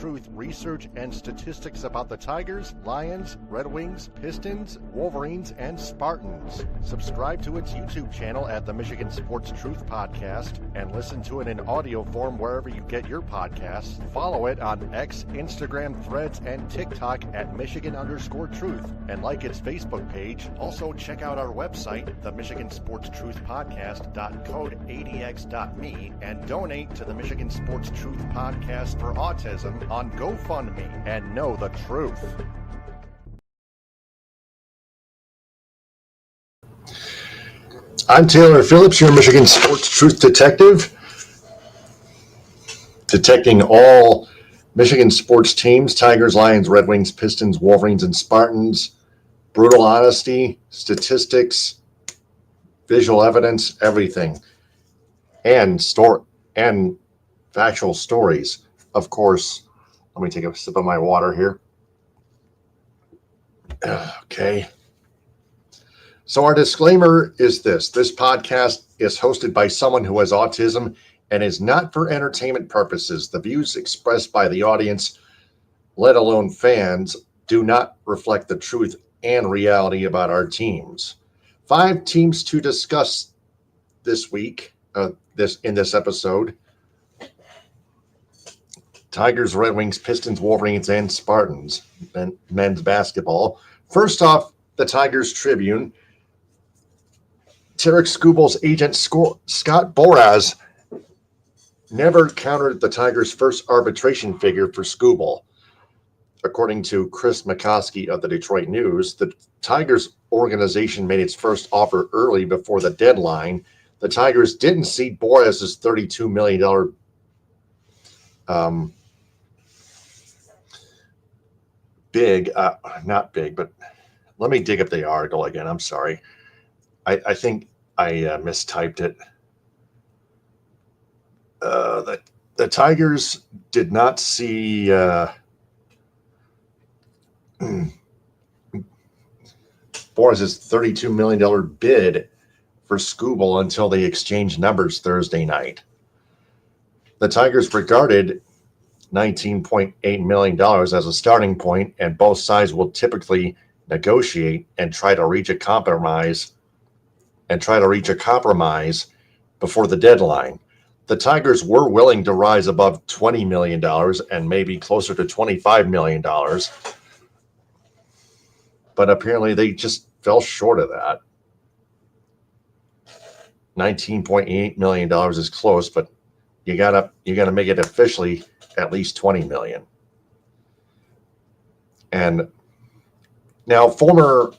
truth research and statistics about the Tigers, Lions, Red Wings, Pistons, Wolverines, and Spartans. Subscribe to its YouTube channel at the Michigan Sports Truth Podcast and listen to it in audio form wherever you get your podcasts. Follow it on X, Instagram, Threads, and TikTok at Michigan_Truth, and like its Facebook page. Also check out our website, the Michigan Sports Truth Podcast.code80x.me, and donate to the Michigan Sports Truth Podcast for Autism on GoFundMe, and know the truth. I'm Taylor Phillips, your Michigan Sports Truth Detective, detecting all Michigan sports teams: Tigers, Lions, Red Wings, Pistons, Wolverines, and Spartans. Brutal honesty, statistics, visual evidence, everything, and factual stories. Of course, let me take a sip of my water here. Okay. So our disclaimer is this. This podcast is hosted by someone who has autism and is not for entertainment purposes. The views expressed by the audience, let alone fans, do not reflect the truth and reality about our teams. 5 teams to discuss this week, in this episode: Tigers, Red Wings, Pistons, Wolverines, and Spartans, men's basketball. First off, the Tigers Tribune. Tarik Skubal's agent, Scott Boras, never countered the Tigers' first arbitration figure for Skubal. According to Chris McCoskey of the Detroit News, the Tigers organization made its first offer early before the deadline. The Tigers didn't see Boras' $32 million not big, but let me dig up the article again. I'm sorry. I think I mistyped it. The Tigers did not see Boras' $32 million bid for Skubal until they exchanged numbers Thursday night. The Tigers regarded $19.8 million as a starting point, and both sides will typically negotiate and try to reach a compromise before the deadline. The Tigers were willing to rise above $20 million and maybe closer to $25 million, but apparently they just fell short of that. $19.8 million is close, but you gotta make it officially at least $20 million. And now,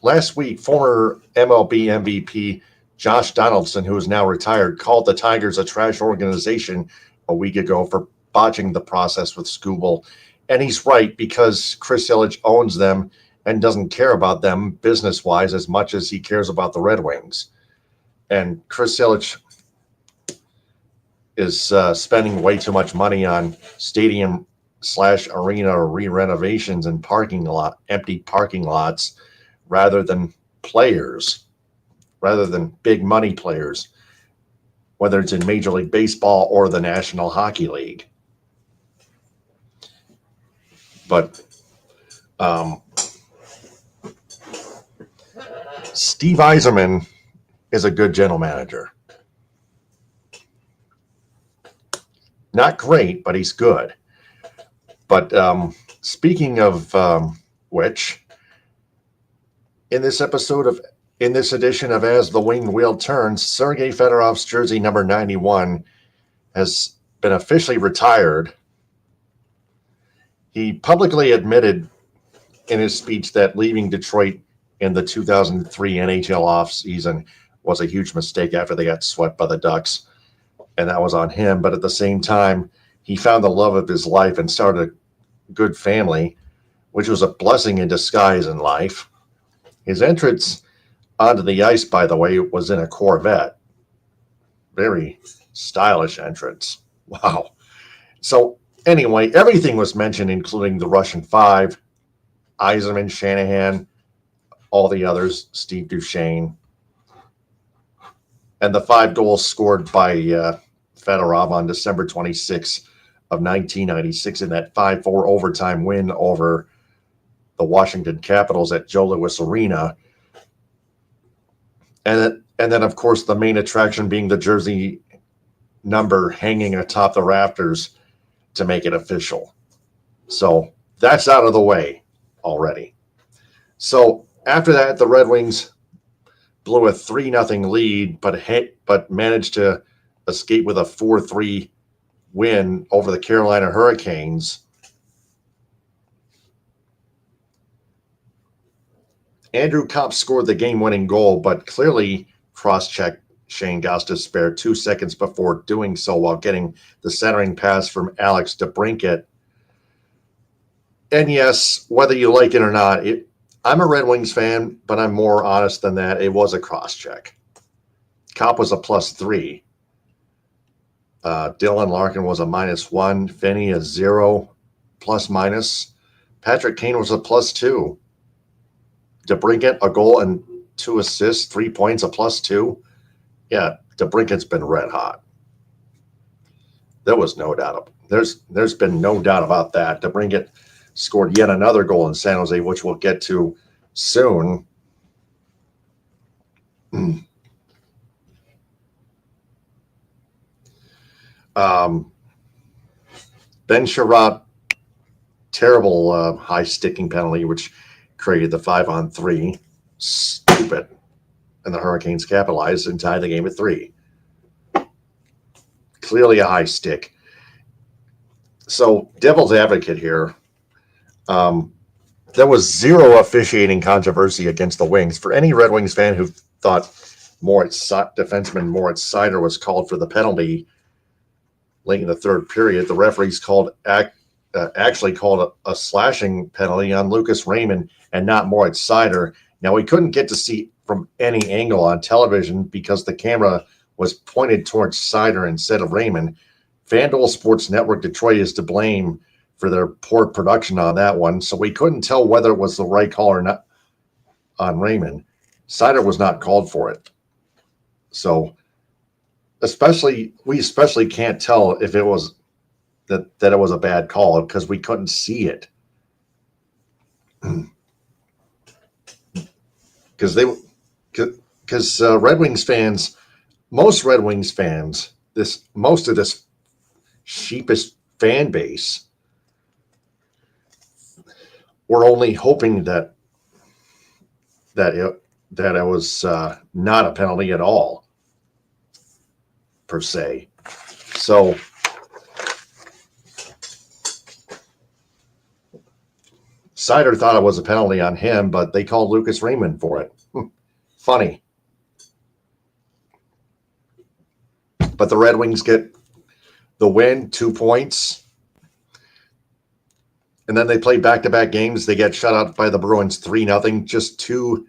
last week, former MLB MVP Josh Donaldson, who is now retired, called the Tigers a trash organization a week ago for botching the process with Skubal. And he's right, because Chris Ilitch owns them and doesn't care about them business-wise as much as he cares about the Red Wings. And Chris Ilitch is spending way too much money on stadium/arena re-renovations and empty parking lots, rather than big money players, whether it's in Major League Baseball or the National Hockey League. But Steve Yzerman is a good general manager. Not great, but he's good. But speaking of which, in this edition of As the Wing Wheel Turns, Sergei Fedorov's jersey number 91 has been officially retired. He publicly admitted in his speech that leaving Detroit in the 2003 NHL offseason was a huge mistake after they got swept by the Ducks, and that was on him. But at the same time, he found the love of his life and started a good family, which was a blessing in disguise in life. His entrance onto the ice, by the way, was in a Corvette. Very stylish entrance. Wow. So anyway, everything was mentioned, including the Russian Five, Yzerman, Shanahan, all the others, Steve Duchesne, and the 5 goals scored by Fedorov on December 26th of 1996 in that 5-4 overtime win over the Washington Capitals at Joe Louis Arena. And then, of course, the main attraction being the jersey number hanging atop the rafters to make it official. So that's out of the way already. So after that, the Red Wings blew a 3-0 lead, but managed to escape with a 4-3 win over the Carolina Hurricanes. Andrew Kopp scored the game-winning goal, but clearly cross-checked Shane Gostisbehere 2 seconds before doing so while getting the centering pass from Alex DeBrincat. And yes, whether you like it or not, I'm a Red Wings fan, but I'm more honest than that. It was a cross-check. Kopp was a +3. Dylan Larkin was a -1. Finney a 0, ±. Patrick Kane was a +2. DeBrincat, a goal and 2 assists, 3 points, a +2. Yeah, DeBrincat's been red hot. There was no doubt. There's been no doubt about that. DeBrincat scored yet another goal in San Jose, which we'll get to soon. Ben Sherratt, terrible high sticking penalty, which created the 5-on-3. Stupid. And the Hurricanes capitalized and tied the game at 3. Clearly a high stick. So, devil's advocate here. There was zero officiating controversy against the Wings. For any Red Wings fan who thought defenseman Moritz Seider was called for the penalty late in the third period, the referees actually called a slashing penalty on Lucas Raymond and not Moritz Seider. Now, we couldn't get to see from any angle on television because the camera was pointed towards Seider instead of Raymond. FanDuel Sports Network Detroit is to blame for their poor production on that one, so we couldn't tell whether it was the right call or not on Raymond. Seider was not called for it. So we especially can't tell if it was that it was a bad call because we couldn't see it. Because Red Wings fans, most Red Wings fans, most of this sheepish fan base were only hoping that it was not a penalty at all, per se. So Seider thought it was a penalty on him, but they called Lucas Raymond for it. Funny. But the Red Wings get the win, 2 points. And then they play back-to-back games. They get shut out by the Bruins 3-0. Just 2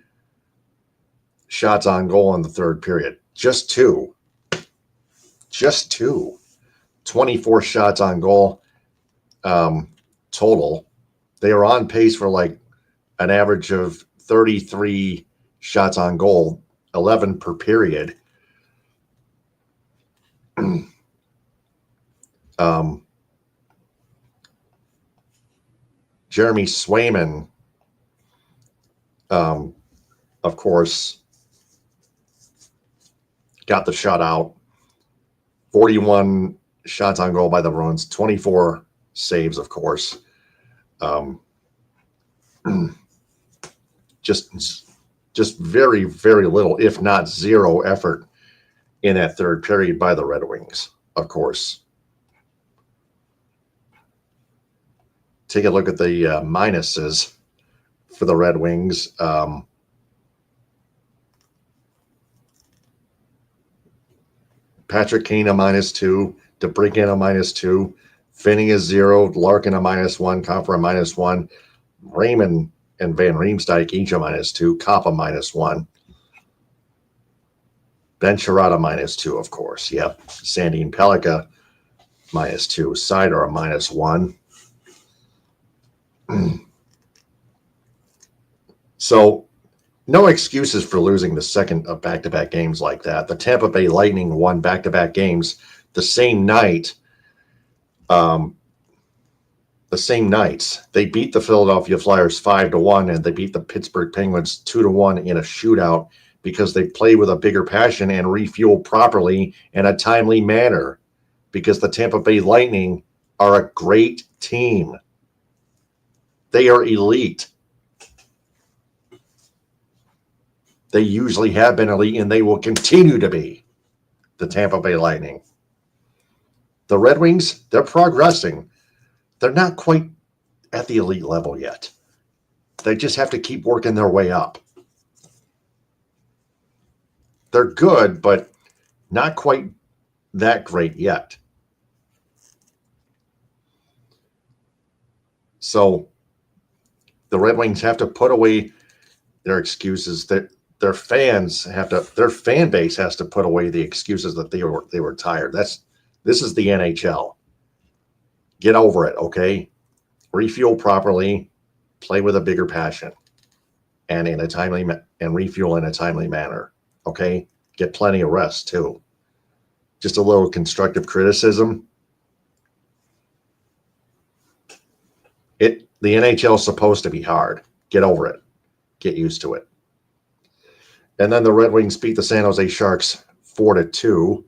shots on goal in the third period. Just 2. Just 2. 24 shots on goal total. They are on pace for like an average of 33 shots on goal, 11 per period. Jeremy Swayman, of course, got the shutout. 41 shots on goal by the Bruins, 24 saves, of course. Just very, very little, if not zero, effort in that third period by the Red Wings, of course. Take a look at the minuses for the Red Wings. Patrick Kane a -2, DeBrincat a -2, Finney is 0, Larkin a -1, Compher a -1, Raymond and Van Riemsdyk each a -2, Kopp a -1. Ben Sherratt a -2, of course. Yep. Sandin Pellikka -2, Seider a -1. So, no excuses for losing the second of back-to-back games like that. The Tampa Bay Lightning won back-to-back games the same night The same nights, they beat the Philadelphia Flyers 5-1, and they beat the Pittsburgh Penguins 2-1 in a shootout because they play with a bigger passion and refuel properly in a timely manner, because the Tampa Bay Lightning are a great team. They are elite. They usually have been elite, and they will continue to be the Tampa Bay Lightning. The Red Wings, they're progressing. They're not quite at the elite level yet. They just have to keep working their way up. They're good, but not quite that great yet. So the Red Wings have to put away their excuses. That their fan base has to put away the excuses that they were tired. This is the NHL. Get over it, okay? Refuel properly, play with a bigger passion, and refuel in a timely manner, okay? Get plenty of rest too. Just a little constructive criticism. The NHL is supposed to be hard. Get over it. Get used to it. And then the Red Wings beat the San Jose Sharks 4-2.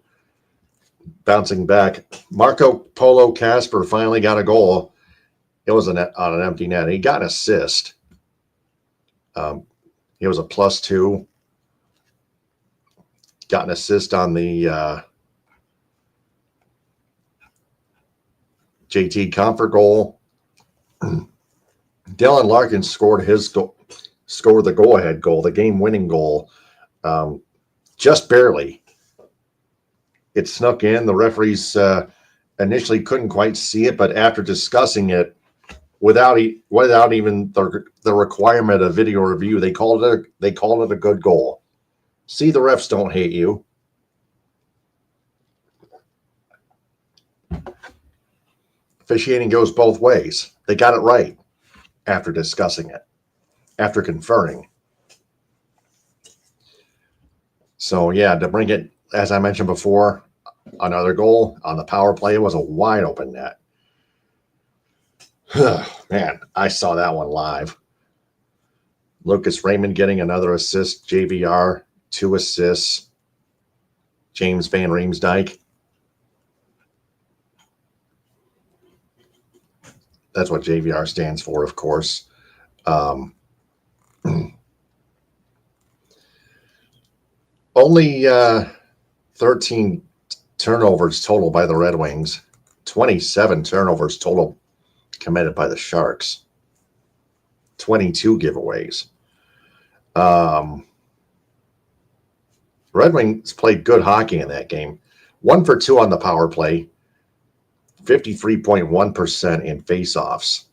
Bouncing back, Marco Polo Casper finally got a goal. It was on an empty net. He got an assist. He was a +2. Got an assist on the JT Comfort goal. Dylan Larkin scored the go-ahead goal, the game-winning goal, just barely. It snuck in. The referees initially couldn't quite see it, but after discussing it, without even the requirement of video review, they called it a good goal. See, the refs don't hate you. Officiating goes both ways. They got it right after discussing it, after conferring. So yeah, to bring it, as I mentioned before, another goal on the power play was a wide open net. Man, I saw that one live. Lucas Raymond getting another assist. JVR, 2 assists. James Van Riemsdyk. That's what JVR stands for, of course. Only 13 turnovers total by the Red Wings. 27 turnovers total committed by the Sharks. 22 giveaways. Red Wings played good hockey in that game. 1 for 2 on the power play. 53.1% in faceoffs.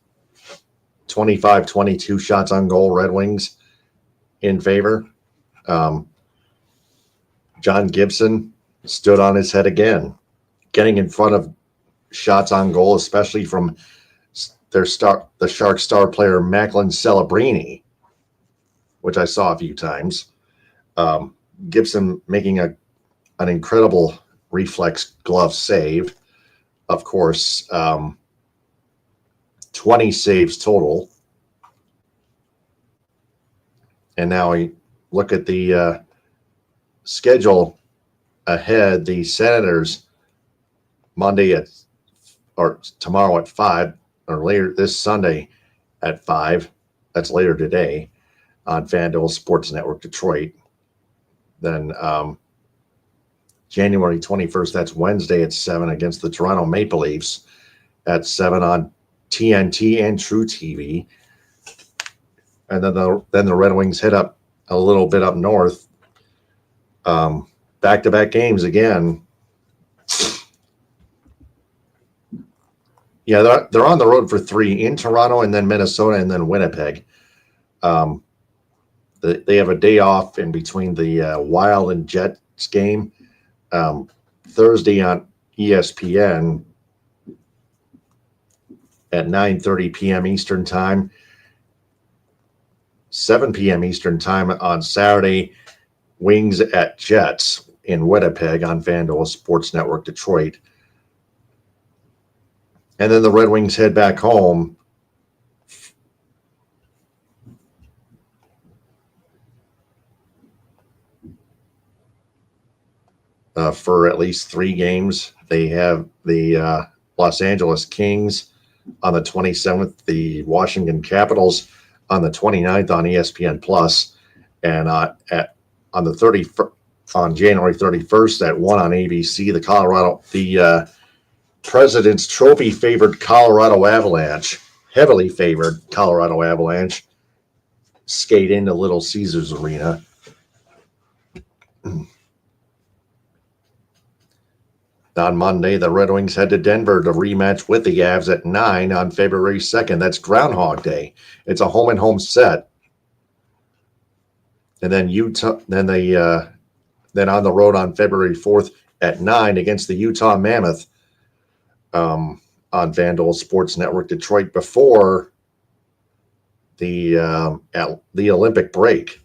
25-22 shots on goal, Red Wings in favor. John Gibson stood on his head again, getting in front of shots on goal, especially from the Sharks star player Macklin Celebrini, which I saw a few times. Gibson making an incredible reflex glove save. Of course, 20 saves total. And now we look at the schedule ahead. The Senators tomorrow at 5, or later this Sunday at 5. That's later today on FanDuel Sports Network Detroit. Then January 21st, that's Wednesday at 7 against the Toronto Maple Leafs at 7 on TNT and True TV. And then the Red Wings hit up a little bit up north. Back-to-back games again. Yeah, they're on the road for 3 in Toronto and then Minnesota and then Winnipeg. They have a day off in between the Wild and Jets game. Thursday on ESPN at 9:30 p.m. Eastern Time, 7 p.m. Eastern Time on Saturday, Wings at Jets in Winnipeg on FanDuel Sports Network Detroit. And then the Red Wings head back home for at least 3 games. They have the Los Angeles Kings on the 27th, the Washington Capitals on the 29th on ESPN Plus, and on January 31st at 1 on ABC, the President's Trophy favored Colorado Avalanche, heavily favored Colorado Avalanche, skate into Little Caesars Arena. On Monday, the Red Wings head to Denver to rematch with the Avs at 9 on February 2nd. That's Groundhog Day. It's a home-and-home set. And then then on the road on February 4th at 9 against the Utah Mammoth on Vandal Sports Network Detroit before the Olympic break.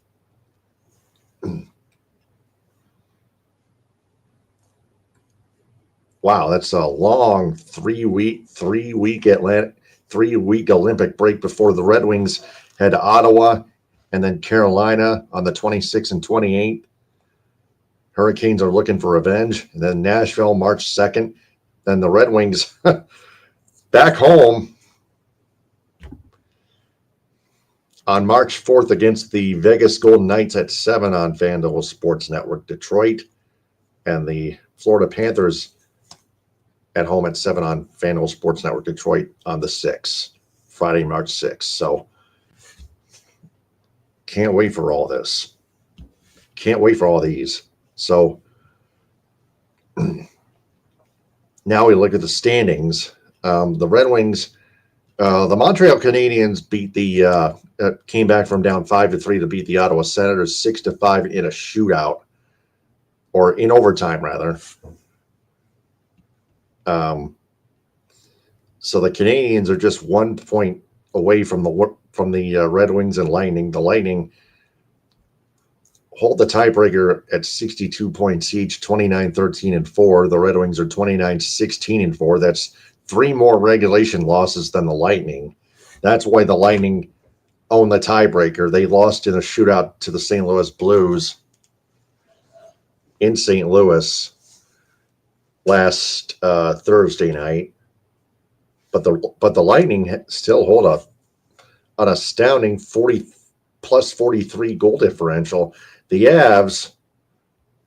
Wow, that's a long 3-week Olympic break before the Red Wings head to Ottawa and then Carolina on the 26th and 28th. Hurricanes are looking for revenge. And then Nashville, March 2nd. Then the Red Wings back home on March 4th against the Vegas Golden Knights at 7 on Vandal Sports Network Detroit. And the Florida Panthers at home at 7 on Vandal Sports Network Detroit on the 6th, Friday, March 6th. So can't wait for all this. Can't wait for all these. So now we look at the standings. The Red Wings, the Montreal Canadiens came back from down 5-3 to beat the Ottawa Senators 6-5 in a shootout, or in overtime rather. So the Canadiens are just 1 point away from the Red Wings and Lightning. The Lightning hold the tiebreaker at 62 points each, 29-13-4. The Red Wings are 29-16-4. That's 3 more regulation losses than the Lightning. That's why the Lightning own the tiebreaker. They lost in a shootout to the St. Louis Blues in St. Louis last Thursday night. But the Lightning still hold an astounding 43 goal differential. The Avs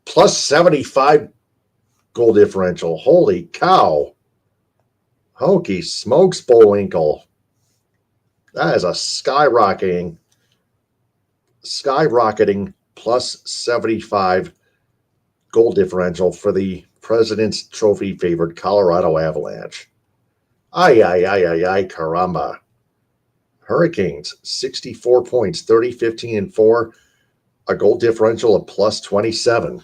plus 75 goal differential. Holy cow. Hokey smokes, Bullwinkle. That is a skyrocketing plus 75 goal differential for the President's Trophy favored Colorado Avalanche. Ay, caramba. Hurricanes, 64 points, 30-15-4, a goal differential of plus 27.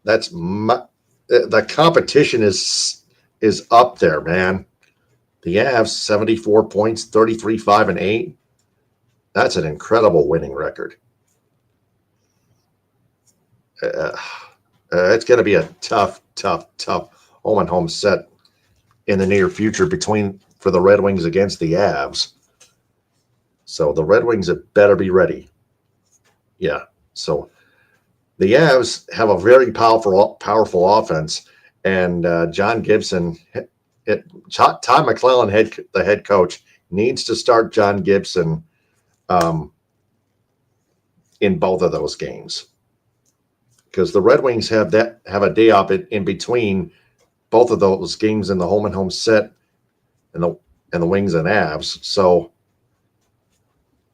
That's the competition is up there, man. The Avs, 74 points, 33-5-8. That's an incredible winning record. It's going to be a tough home-and-home set in the near future for the Red Wings against the Avs. So the Red Wings had better be ready. Yeah. So the Avs have a very powerful offense, and John Gibson, Todd McClellan, the head coach, needs to start John Gibson in both of those games, because the Red Wings have a day off in between both of those games in the home and home set, and the Wings and Avs. So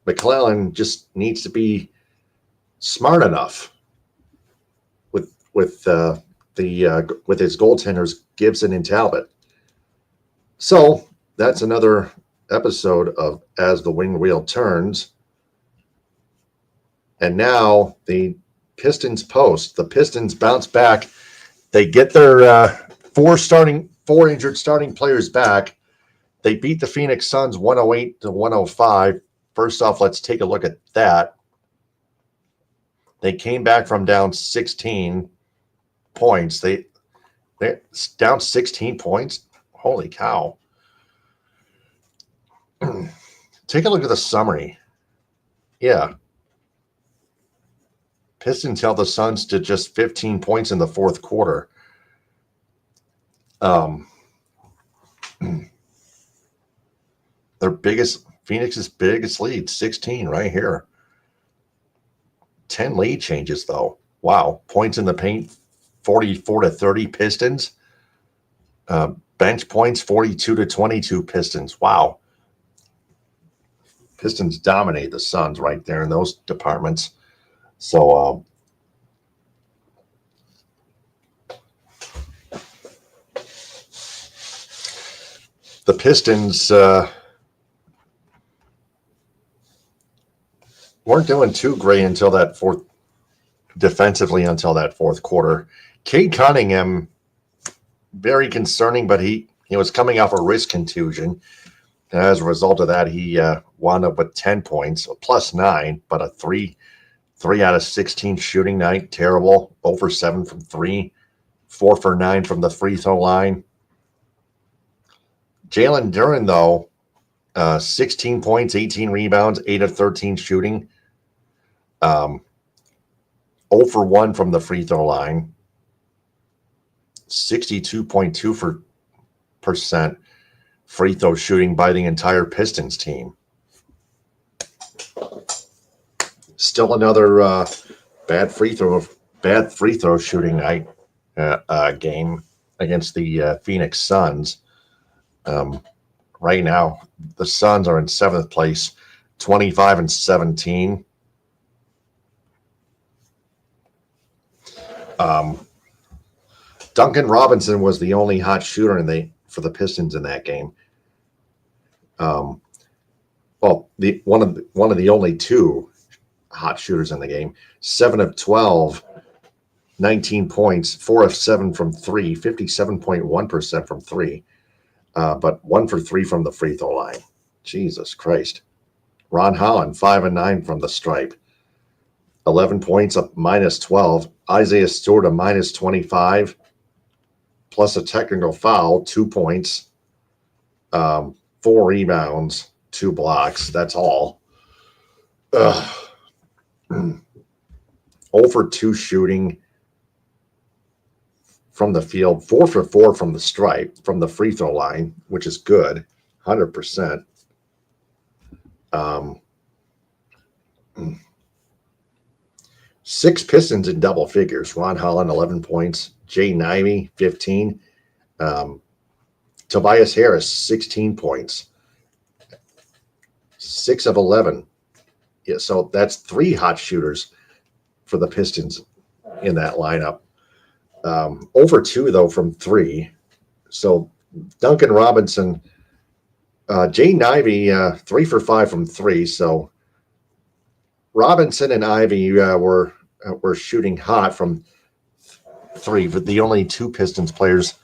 McClellan just needs to be smart enough with his goaltenders Gibson and Talbot. So that's another episode of As the Wing Wheel Turns. And now the Pistons post. The Pistons bounce back. They get their four injured starting players back. They beat the Phoenix Suns 108-105. First off, let's take a look at that. They came back from down 16 points. They're down 16 points. Holy cow. Take a look at the summary. Yeah. Pistons held the Suns to just 15 points in the fourth quarter. Phoenix's biggest lead, 16 right here. 10 lead changes, though. Wow. Points in the paint, 44-30 Pistons. Bench points, 42-22 Pistons. Wow. Pistons dominate the Suns right there in those departments. So, the Pistons weren't doing too great until that defensively until that fourth quarter. Cade Cunningham, very concerning, but he was coming off a wrist contusion. And as a result of that, he wound up with 10 points, plus 9, but a 3 out of 16 shooting night. Terrible. 0 for 7 from 3, 4 for 9 from the free throw line. Jalen Duren, though, 16 points, 18 rebounds, 8 of 13 shooting. 0 for 1 from the free throw line. 62.2% free throw shooting by the entire Pistons team. Still another bad free throw shooting night game against the Phoenix Suns. Right now, the Suns are in 7th place, 25-17. Duncan Robinson was the only hot shooter for the Pistons in that game. One of the only 2 hot shooters in the game. 7 of 12, 19 points, 4 of 7 from 3, 57.1% from 3. But 1 for 3 from the free throw line. Jesus Christ. Ron Holland, 5 and 9 from the stripe. 11 points, up minus 12. Isaiah Stewart, a minus 25. Plus a technical foul, 2 points. 4 rebounds, 2 blocks. That's all. 0 for 2 shooting from the field, 4 for 4 from the stripe, from the free throw line, which is good, 100%. 6 Pistons in double figures. Ron Holland, 11 points. Jay Nimey, 15. Tobias Harris, 16 points. 6 of 11. Yeah, so that's 3 hot shooters for the Pistons in that lineup. Over 2, though, from 3. So Duncan Robinson, Jay Nimey, 3 for 5 from 3. So Robinson and Ivy were shooting hot from 3, but the only 2 Pistons players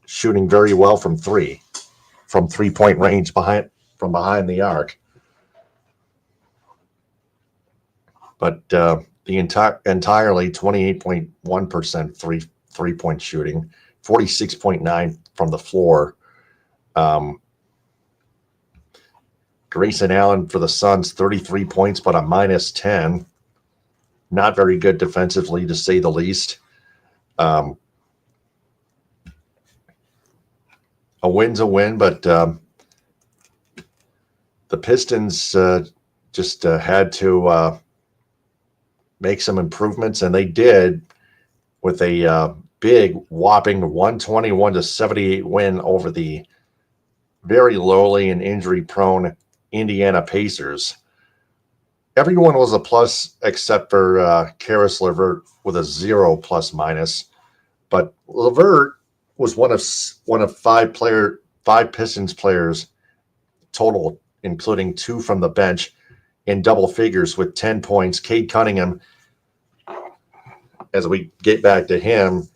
shooting very well from 3, from 3-point range from behind the arc. But the entirely 28.1% three-point shooting, 46.9 from the floor. Grayson Allen for the Suns, 33 points, but a minus 10. Not very good defensively, to say the least. A win's a win, but the Pistons just had to make some improvements, and they did with a big, whopping 121-78 win over the very lowly and injury-prone Indiana Pacers. Everyone was a plus except for Karis LeVert with a 0 plus minus, but LeVert was one of 5 Pistons players total, including 2 from the bench, in double figures with 10 points. Cade Cunningham, as we get back to him,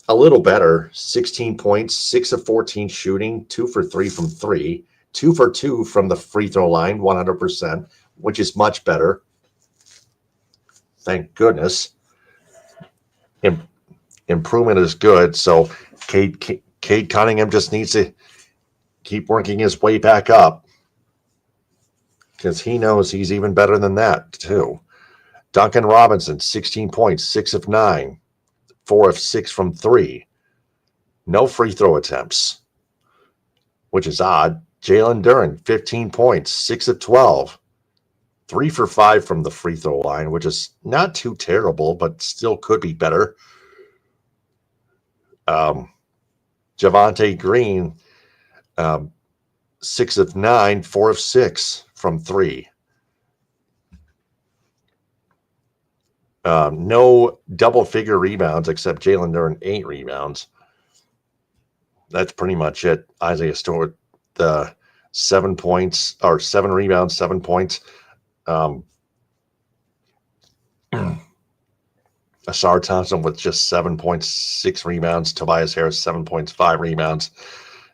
a little better, 16 points, 6 of 14 shooting, 2 for 3 from 3, 2 for 2 from the free throw line, 100%, which is much better. Thank goodness. Improvement is good. So Cade Cade Cunningham just needs to keep working his way back up because he knows he's even better than that, too. Duncan Robinson, 16 points, 6 of 9, 4 of 6 from 3. No free throw attempts, which is odd. Jalen Duren, 15 points, 6 of 12, 3 for 5 from the free throw line, which is not too terrible, but still could be better. Javonte Green, 6 of 9, 4 of 6 from 3. No double-figure rebounds except Jalen Duren, 8 rebounds. That's pretty much it. Isaiah Stewart, 7 points, or 7 rebounds, 7 points. Asar Thompson with just 7 points, 6 rebounds. Tobias Harris, 7 points, 5 rebounds.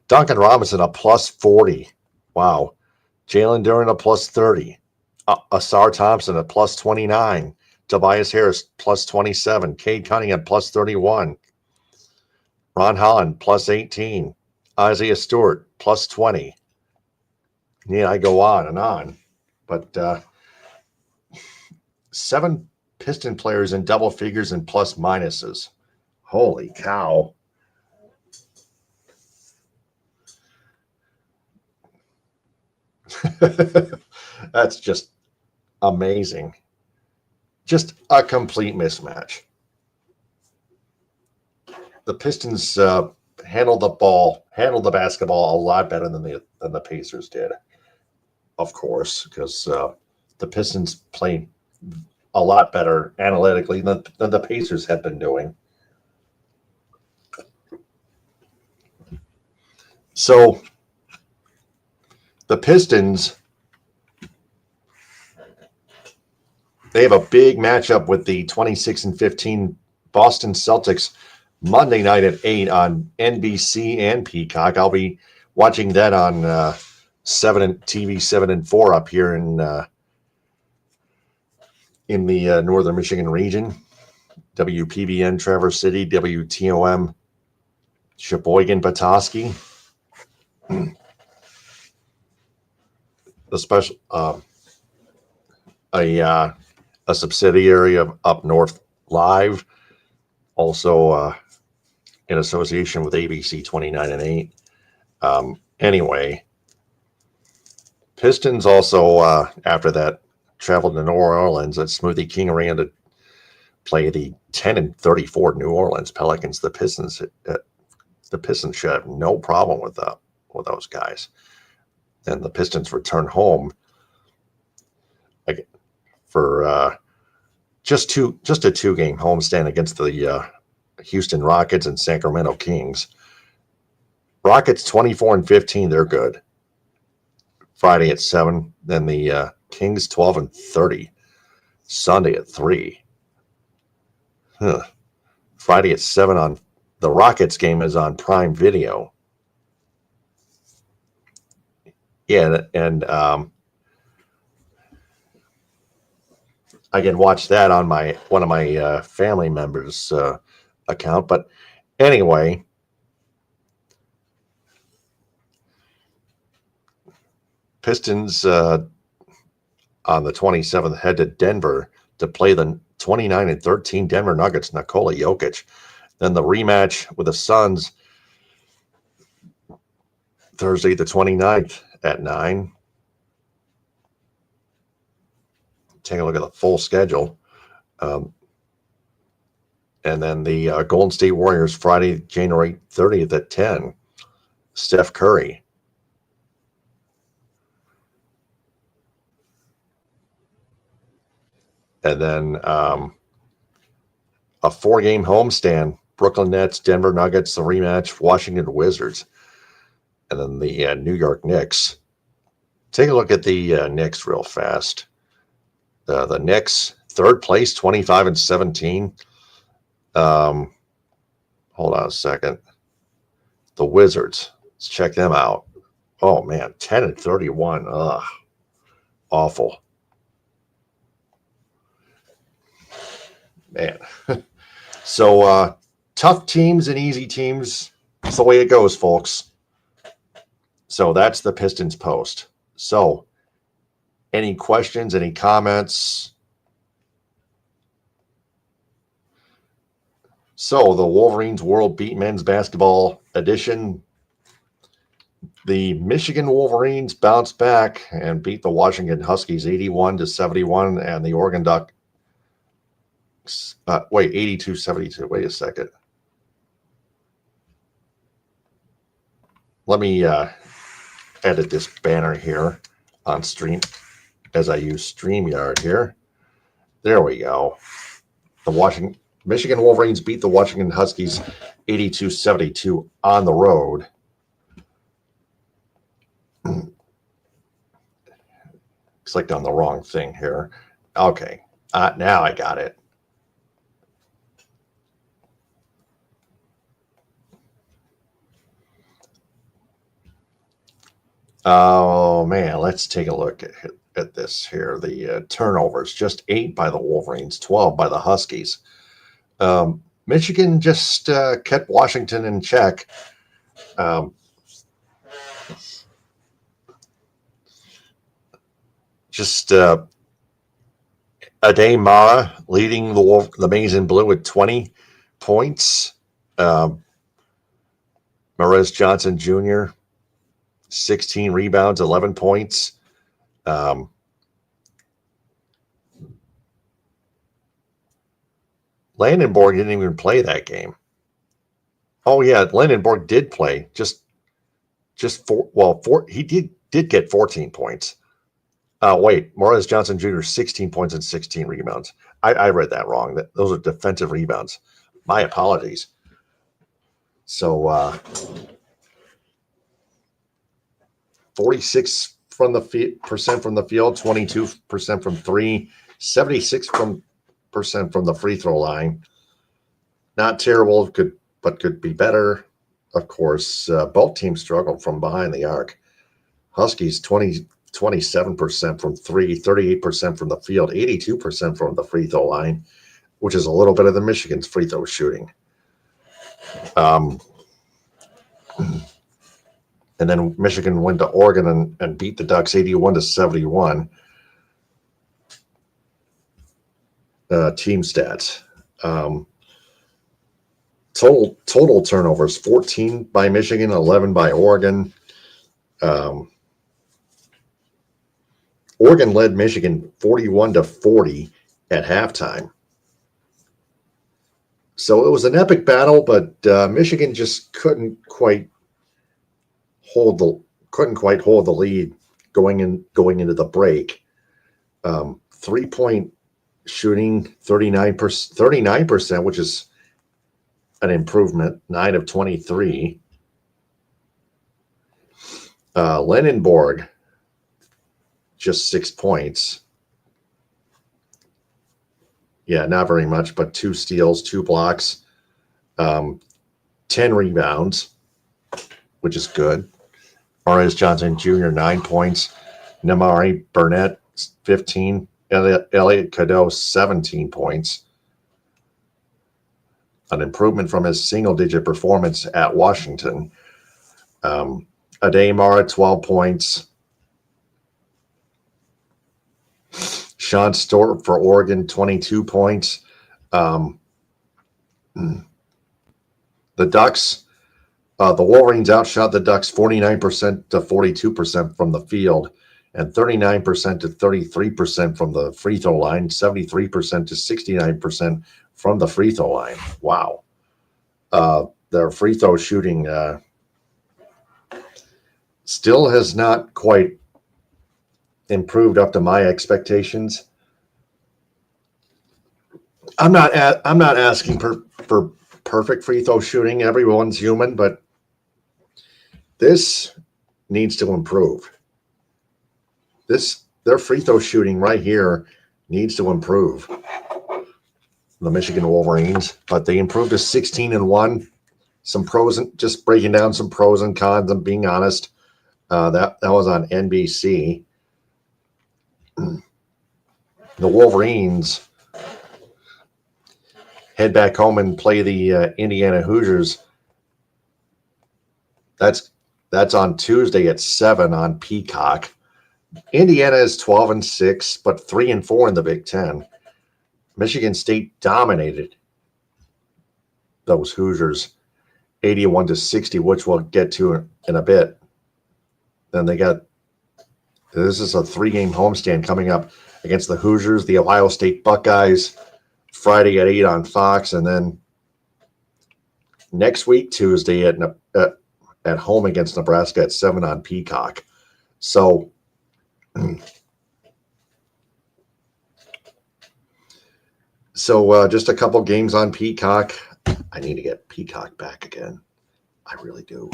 Duncan Robinson, a plus 40. Wow. Jalen Duren, a plus 30. Asar Thompson, a plus 29. Tobias Harris, plus 27. Cade Cunningham, plus 31. Ron Holland, plus 18. Isaiah Stewart, plus 20. Yeah, I go on and on. But 7 Piston players in double figures and plus minuses. Holy cow. That's just amazing. Just a complete mismatch. The Pistons handled the basketball a lot better than the Pacers did, of course, because the Pistons played a lot better analytically than the Pacers had been doing. So the Pistons, they have a big matchup with the 26-15 Boston Celtics Monday night at 8 on NBC and Peacock. I'll be watching that on TV 7 and 4 up here in the northern Michigan region. WPBN Traverse City, WTOM Sheboygan Petoskey. The special a subsidiary of Up North Live, also in association with ABC 29 and 8. Anyway, Pistons also after that traveled to New Orleans at Smoothie King Arena to play the 10-34 New Orleans Pelicans. The Pistons should have no problem with those guys. And the Pistons return home for just a 2-game homestand against the Houston Rockets and Sacramento Kings. Rockets 24-15, they're good. Friday at 7, then the Kings 12-30. Sunday at 3. Friday at 7 on the Rockets game is on Prime Video. Yeah, and I can watch that on one of my family members' account. But anyway, Pistons on the 27th head to Denver to play the 29-13 Denver Nuggets, Nikola Jokic. Then the rematch with the Suns Thursday the 29th at 9. Take a look at the full schedule. And then the Golden State Warriors Friday, January 30th at 10. Steph Curry. And then a 4-game homestand. Brooklyn Nets, Denver Nuggets, the rematch, Washington Wizards. And then the New York Knicks. Take a look at the Knicks real fast. The Knicks, 3rd place, 25-17. Hold on a second. The Wizards, let's check them out. Oh, man, 10-31. Ugh, awful. Man. So tough teams and easy teams That's the way it goes, folks. So that's the Pistons post. So any questions, any comments? So the Wolverines World Beat Men's Basketball Edition. The Michigan Wolverines bounced back and beat the Washington Huskies 81-71, and the Oregon Ducks 82-72. Wait a second. Let me edit this banner here on stream as I use StreamYard here. There we go. The Michigan Wolverines beat the Washington Huskies 82-72 on the road. Clicked on the wrong thing here. Okay. Now I got it. Oh, man. Let's take a look at this here. The turnovers, just 8 by the Wolverines, 12 by the Huskies. Michigan just kept Washington in check. Ade Mara leading the Maize and Blue with 20 points. Marez Johnson Jr., 16 rebounds, 11 points. Landenborg didn't even play that game. Oh, yeah, Landenborg did play. He did get 14 points. Wait, Marez Johnson Jr., 16 points and 16 rebounds. I read that wrong. Those are defensive rebounds. My apologies. So 46% from the field, 22% from three, 76% from the free throw line. Not terrible, but could be better. Of course, both teams struggled from behind the arc. Huskies 27% from three, 38% from the field, 82% from the free throw line, which is a little better than Michigan's free throw shooting. And then Michigan went to Oregon and beat the Ducks 81-71. Team stats. Total turnovers, 14 by Michigan, 11 by Oregon. Oregon led Michigan 41-40 at halftime. So it was an epic battle, but Michigan just couldn't quite hold the lead going into the break. 3-point shooting, 39%, which is an improvement, 9 of 23. Landenborg, just 6 points. Yeah, not very much, but 2 steals, 2 blocks, 10 rebounds, which is good. Marez Johnson Jr., 9 points. Namari Burnett, 15. Elliot Cadeau, 17 points. An improvement from his single-digit performance at Washington. Ade Mara, 12 points. Sean Storp for Oregon, 22 points. The Ducks, the Wolverines outshot the Ducks 49% to 42% from the field, and 39% to 33% from the free throw line, 73% to 69% from the free throw line. Wow. Their free throw shooting still has not quite improved up to my expectations. I'm not asking for perfect free throw shooting. Everyone's human, but this needs to improve. Their free throw shooting right here needs to improve. The Michigan Wolverines, but they improved to 16-1. Some pros and just breaking down some pros and cons. I'm being honest. That was on NBC. The Wolverines head back home and play the Indiana Hoosiers That's on Tuesday at 7 on Peacock. Indiana is 12-6, but 3-4 in the Big Ten. Michigan State dominated those Hoosiers 81-60, which we'll get to in a bit. Then this is a 3-game homestand coming up against the Hoosiers, the Ohio State Buckeyes, Friday at 8 on Fox, and then next week, Tuesday at home against Nebraska at 7 on Peacock. So just a couple games on Peacock. I need to get Peacock back again. I really do.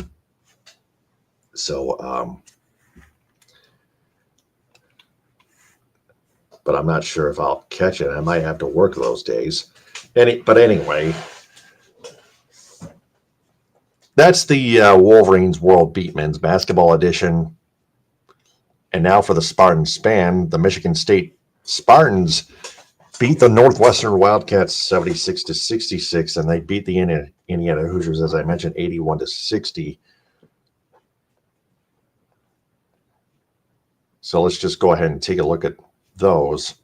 So, but I'm not sure if I'll catch it. I might have to work those days. But anyway, that's the Wolverines World Beat Men's Basketball Edition. And now for the Spartan Span, the Michigan State Spartans beat the Northwestern Wildcats 76-66, and they beat the Indiana Hoosiers, as I mentioned, 81-60. So let's just go ahead and take a look at those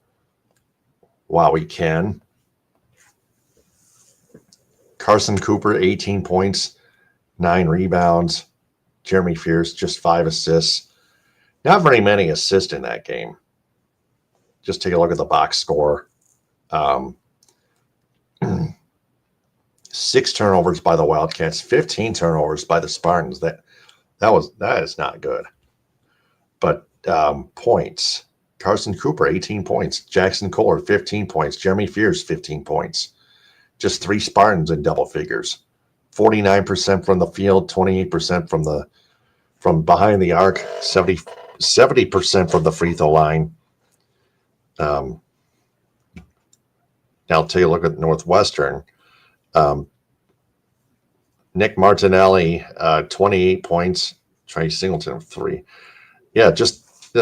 while we can. Carson Cooper, 18 points, 9 rebounds. Jeremy Fears, just 5 assists. Not very many assists in that game. Just take a look at the box score. 6 turnovers by the Wildcats, 15 turnovers by the Spartans. That is not good. But points. Carson Cooper, 18 points. Jackson Kohler, 15 points. Jeremy Fears, 15 points. Just 3 Spartans in double figures. 49% from the field, 28% from behind the arc, 70% from the free throw line. Now take a look at Northwestern. Nick Martinelli, 28 points. Trey Singleton, 3. Yeah, just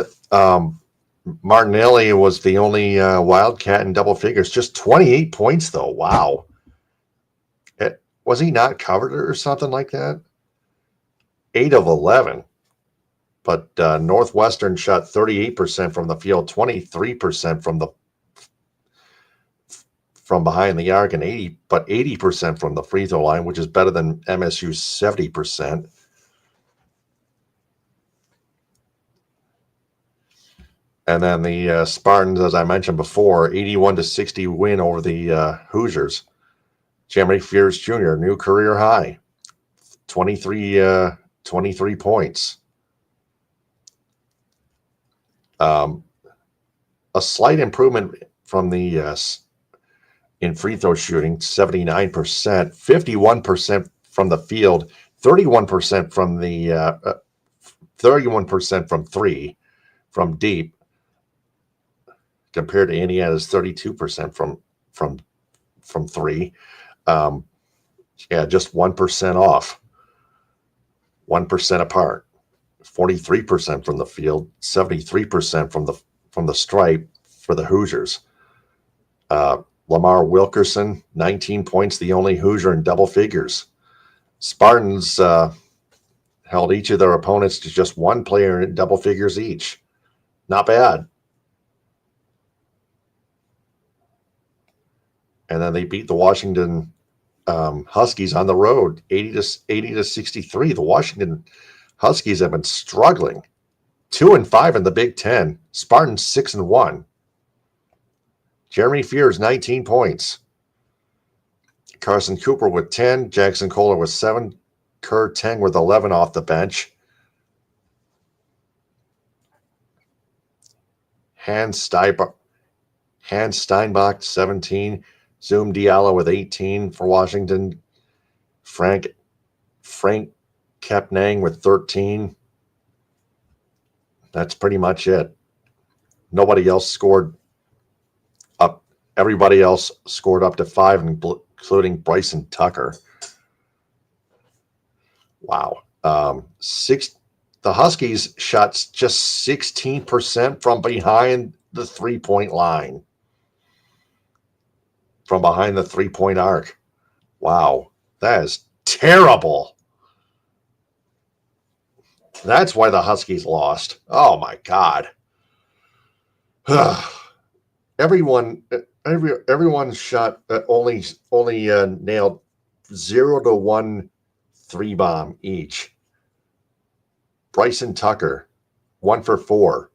Martinelli was the only Wildcat in double figures. Just 28 points, though. Wow. Was he not covered or something like that? 8 of 11. But Northwestern shot 38% from the field, 23% from behind the arc, and 80% from the free throw line, which is better than MSU's 70%. And then the Spartans, as I mentioned before, 81-60 win over the Hoosiers. Jeremy Fears Jr., new career high, 23 points. A slight improvement from the in free throw shooting, 79%, 51% from the field, 31% from the 31% from 3 from deep, compared to Indiana's 32% from 3. Just 1% off, 1% apart. 43% from the field, 73% from the stripe for the Hoosiers. Lamar Wilkerson, 19 points, the only Hoosier in double figures. Spartans held each of their opponents to just one player in double figures each. Not bad. And then they beat the Washington Huskies on the road, 80-63. The Washington Huskies have been struggling. 2-5 in the Big Ten. Spartans 6-1. Jeremy Fears, 19 points. Carson Cooper with 10. Jackson Kohler with 7. Kerr Teng with 11 off the bench. Hans Steinbach, 17. Zoom Diallo with 18 for Washington. Frank Kepnang with 13. That's pretty much it. Nobody else scored up. Everybody else scored up to 5, including Bryson Tucker. Wow. The Huskies shot just 16% from behind the 3-point line. From behind the 3-point arc. Wow. That is terrible. That's why the Huskies lost. Oh my God. Everyone shot only nailed 0 to 1 3-bomb each. Bryson Tucker, 1 for 4.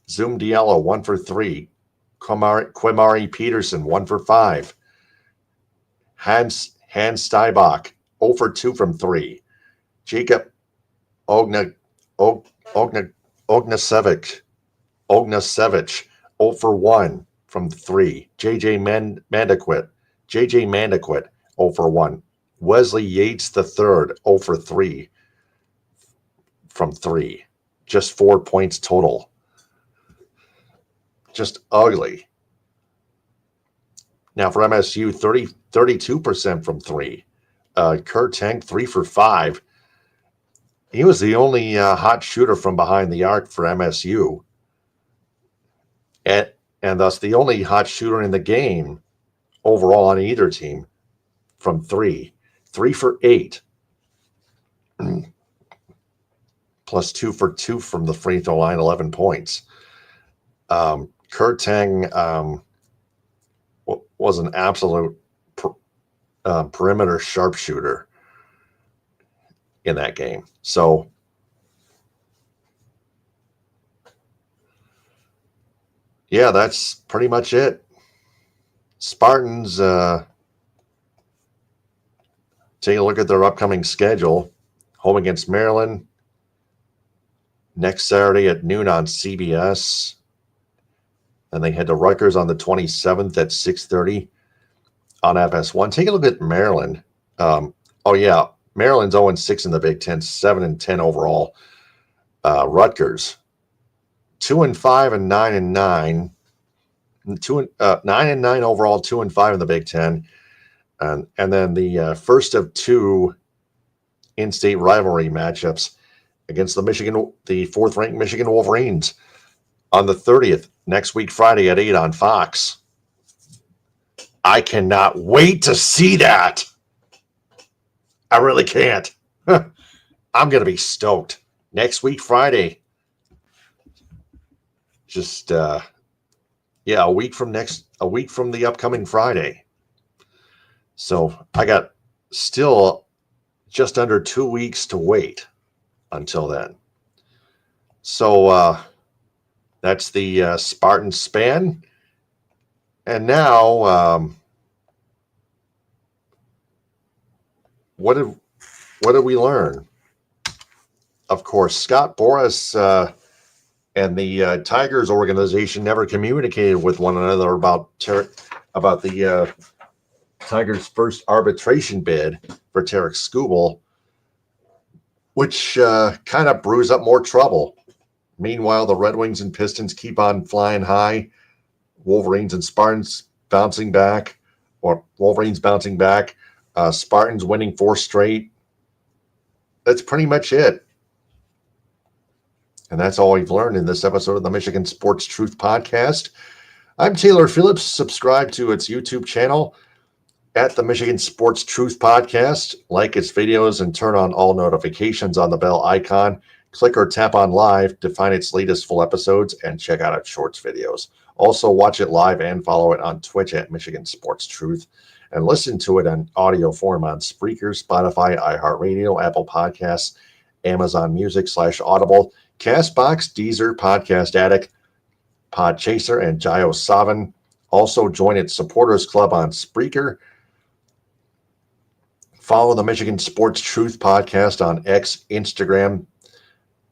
Zoom Diallo, 1 for 3. Quimari Peterson, 1 for 5. Hans Steinbach, 0 for 2 from 3. Jacob Ognasevich, 0 for 1 from 3. JJ Mandaquit, 0 for 1. Wesley Yates III, 0 for 3 from 3. Just 4 points total. Just ugly. Now for MSU, 32% from 3. Kurt Tank, 3 for 5. He was the only hot shooter from behind the arc for MSU. And thus the only hot shooter in the game overall on either team from 3. 3 for 8. Plus 2 for 2 from the free throw line, 11 points. Kurt Tang was an absolute perimeter sharpshooter in that game. So, yeah, that's pretty much it. Spartans, take a look at their upcoming schedule. Home against Maryland next Saturday at noon on CBS. And they head to Rutgers on the 27th at 6:30 on FS1. Take a look at Maryland. Maryland's 0-6 in the Big Ten, 7-10 overall. Rutgers, 2-5 and 9-9. 9-9 overall, 2-5 in the Big Ten. And then the first of 2 in-state rivalry matchups against the fourth-ranked Michigan Wolverines on the 30th, next week, Friday at 8 on Fox. I cannot wait to see that. I really can't. I'm going to be stoked. Next week, Friday. Just, a week from the upcoming Friday. So I got still just under 2 weeks to wait until then. So, that's the Spartan span. And now, what did we learn? Of course, Scott Boras and the Tigers organization never communicated with one another about the Tigers' first arbitration bid for Tarik Skubal, which kind of brews up more trouble. Meanwhile, the Red Wings and Pistons keep on flying high. Wolverines and Spartans bouncing back, or Wolverines bouncing back. Spartans winning 4 straight. That's pretty much it. And that's all we've learned in this episode of the Michigan Sports Truth Podcast. I'm Taylor Phillips. Subscribe to its YouTube channel at the Michigan Sports Truth Podcast. Like its videos and turn on all notifications on the bell icon. Click or tap on live to find its latest full episodes and check out its shorts videos. Also, watch it live and follow it on Twitch at Michigan Sports Truth. And listen to it in audio form on Spreaker, Spotify, iHeartRadio, Apple Podcasts, Amazon Music /Audible, Castbox, Deezer, Podcast Addict, Podchaser, and JioSaavn. Also, join its supporters club on Spreaker. Follow the Michigan Sports Truth Podcast on X, Instagram,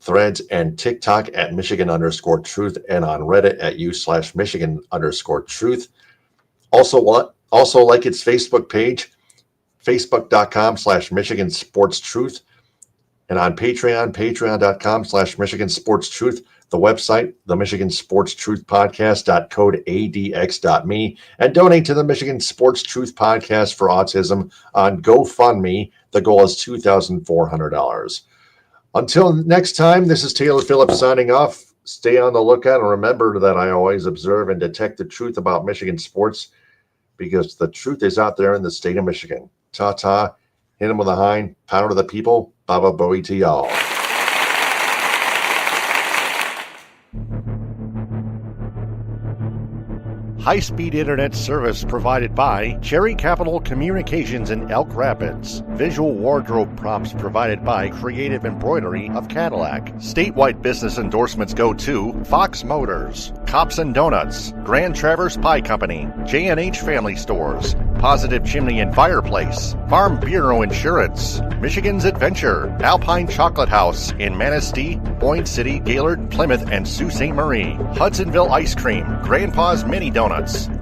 Threads, and TikTok at Michigan_Truth, and on Reddit at u/Michigan_Truth. Also like its Facebook page, facebook.com/Michigan Sports Truth, and on Patreon, patreon.com/Michigan Sports Truth, the website, the Michigan Sports Truth Podcast, code ADX.me, and donate to the Michigan Sports Truth Podcast for Autism on GoFundMe. The goal is $2,400. Until next time, this is Taylor Phillips signing off. Stay on the lookout and remember that I always observe and detect the truth about Michigan sports, because the truth is out there in the state of Michigan. Ta-ta, hit him with a hind, power to the people, Baba Bowie to y'all. High-speed internet service provided by Cherry Capital Communications in Elk Rapids. Visual wardrobe prompts provided by Creative Embroidery of Cadillac. Statewide business endorsements go to Fox Motors, Cops and Donuts, Grand Traverse Pie Company, J&H Family Stores, Positive Chimney and Fireplace, Farm Bureau Insurance, Michigan's Adventure, Alpine Chocolate House in Manistee, Boyne City, Gaylord, Plymouth, and Sault Ste. Marie, Hudsonville Ice Cream, Grandpa's Mini Donuts,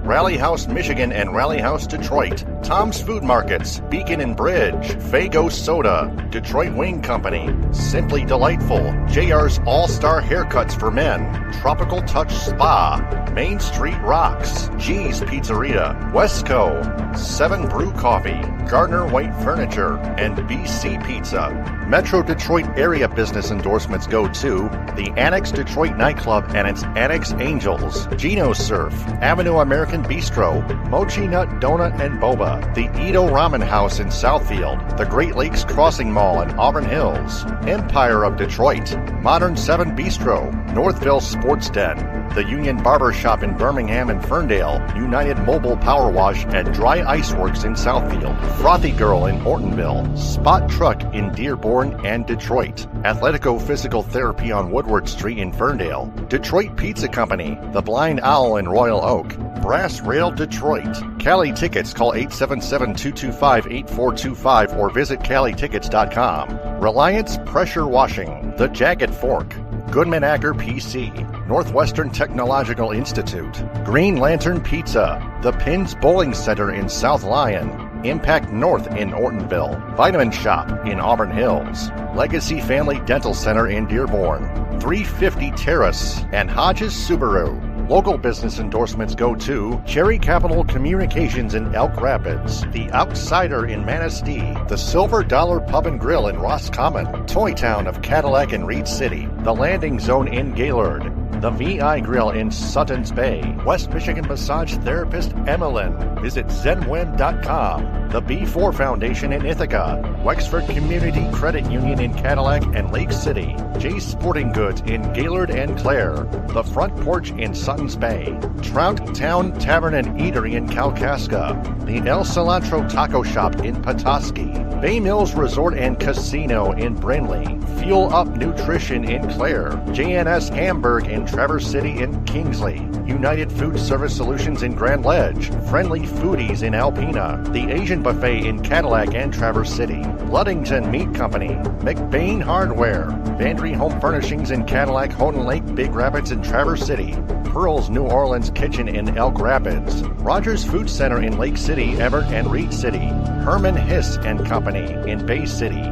Rally House Michigan and Rally House Detroit, Tom's Food Markets, Beacon and Bridge, Fago Soda, Detroit Wing Company, Simply Delightful, JR's All-Star Haircuts for Men, Tropical Touch Spa, Main Street Rocks, G's Pizzeria, Westco, 7 Brew Coffee, Gardner White Furniture, and BC Pizza. Metro Detroit area business endorsements go to the Annex Detroit Nightclub and its Annex Angels, Gino Surf, Avenue American Bistro, Mochi Nut Donut and Boba, the Edo Ramen House in Southfield, the Great Lakes Crossing Mall in Auburn Hills, Empire of Detroit, Modern 7 Bistro, Northville Sports Den, the Union Barber Shop in Birmingham and Ferndale, United Mobile Power Wash and Dry Ice Works in Southfield, Frothy Girl in Ortonville, Spot Truck in Dearborn and Detroit, Athletico Physical Therapy on Woodward Street in Ferndale, Detroit Pizza Company, The Blind Owl in Royal Oak, Brass Rail Detroit. Cali Tickets, call 877-225-8425 or visit CaliTickets.com. Reliance Pressure Washing, The Jagged Fork, Goodman Acker PC, Northwestern Technological Institute, Green Lantern Pizza, The Pins Bowling Center in South Lyon, Impact North in Ortonville, Vitamin Shop in Auburn Hills, Legacy Family Dental Center in Dearborn, 350 Terrace, and Hodges Subaru. Local business endorsements go to Cherry Capital Communications in Elk Rapids, The Outsider in Manistee, the Silver Dollar Pub and Grill in Roscommon, Toy Town of Cadillac and Reed City, the Landing Zone in Gaylord, the VI Grill in Suttons Bay, West Michigan Massage Therapist Emmeline. Visit zenwen.com. The B4 Foundation in Ithaca, Wexford Community Credit Union in Cadillac and Lake City, Jay's Sporting Goods in Gaylord and Clare, The Front Porch in Suttons Bay, Trout Town Tavern and Eatery in Kalkaska, the El Cilantro Taco Shop in Petoskey, Bay Mills Resort and Casino in Brinley, Fuel Up Nutrition in Clare, JNS Hamburg in Traverse City and Kingsley, United Food Service Solutions in Grand Ledge, Friendly Foodies in Alpena, the Asian Buffet in Cadillac and Traverse City, Luddington Meat Company, McBain Hardware, Vandry Home Furnishings in Cadillac, Houghton Lake, Big Rapids, and Traverse City, Pearl's New Orleans Kitchen in Elk Rapids, Rogers Food Center in Lake City, Everett, and Reed City, Herman Hiss and Company in Bay City,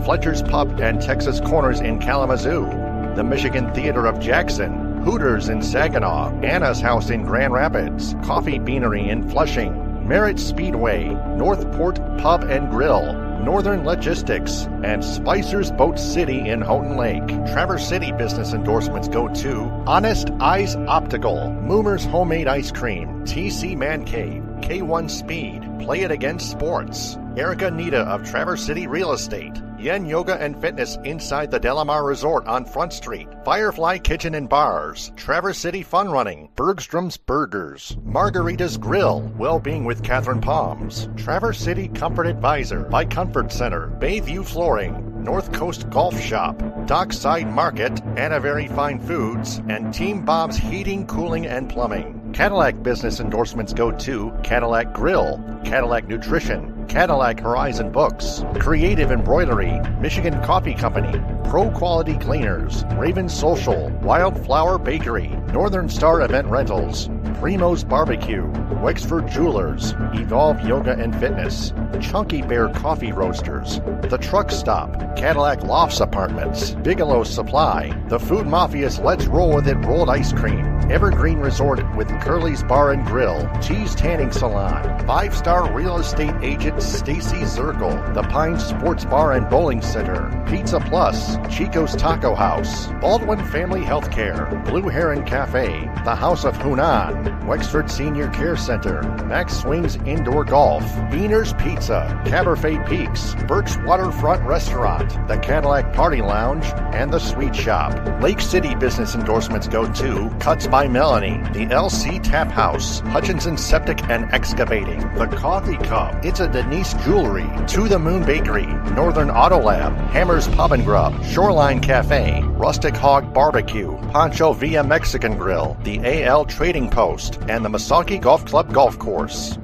Fletcher's Pub and Texas Corners in Kalamazoo, the Michigan Theater of Jackson, Hooters in Saginaw, Anna's House in Grand Rapids, Coffee Beanery in Flushing, Merritt Speedway, Northport Pub and Grill, Northern Logistics, and Spicer's Boat City in Houghton Lake. Traverse City business endorsements go to Honest Eyes Optical, Moomer's Homemade Ice Cream, TC Man Cave, K1 Speed, Play It Again Sports, Erica Nita of Traverse City Real Estate, Yen Yoga and Fitness inside the Delamar Resort on Front Street, Firefly Kitchen and Bars, Traverse City Fun Running, Bergstrom's Burgers, Margarita's Grill, Wellbeing with Catherine Palms, Traverse City Comfort Advisor, by Comfort Center, Bayview Flooring, North Coast Golf Shop, Dockside Market, Anna Very Fine Foods, and Team Bob's Heating, Cooling, and Plumbing. Cadillac business endorsements go to Cadillac Grill, Cadillac Nutrition, Cadillac Horizon Books, Creative Embroidery, Michigan Coffee Company, Pro Quality Cleaners, Raven Social, Wildflower Bakery, Northern Star Event Rentals, Primo's Barbecue, Wexford Jewelers, Evolve Yoga and Fitness, Chunky Bear Coffee Roasters, The Truck Stop, Cadillac Lofts Apartments, Bigelow Supply, The Food Mafia's Let's Roll With It Rolled Ice Cream, Evergreen Resort with Curly's Bar and Grill, Cheese Tanning Salon, 5-star real estate agent Stacy Zirkle, The Pine Sports Bar and Bowling Center, Pizza Plus, Chico's Taco House, Baldwin Family Healthcare, Blue Heron Cafe, The House of Hunan, Wexford Senior Care Center, Center, Max Swings Indoor Golf, Beaner's Pizza, Cabernet Peaks, Burke's Waterfront Restaurant, the Cadillac Party Lounge, and the Sweet Shop. Lake City business endorsements go to Cuts by Melanie, the LC Tap House, Hutchinson Septic and Excavating, the Coffee Cup, It's a Denise Jewelry, To the Moon Bakery, Northern Auto Lab, Hammer's Pub and Grub, Shoreline Cafe, Rustic Hog Barbecue, Pancho Villa Mexican Grill, the AL Trading Post, and the Misaki Golf Club Golf Course.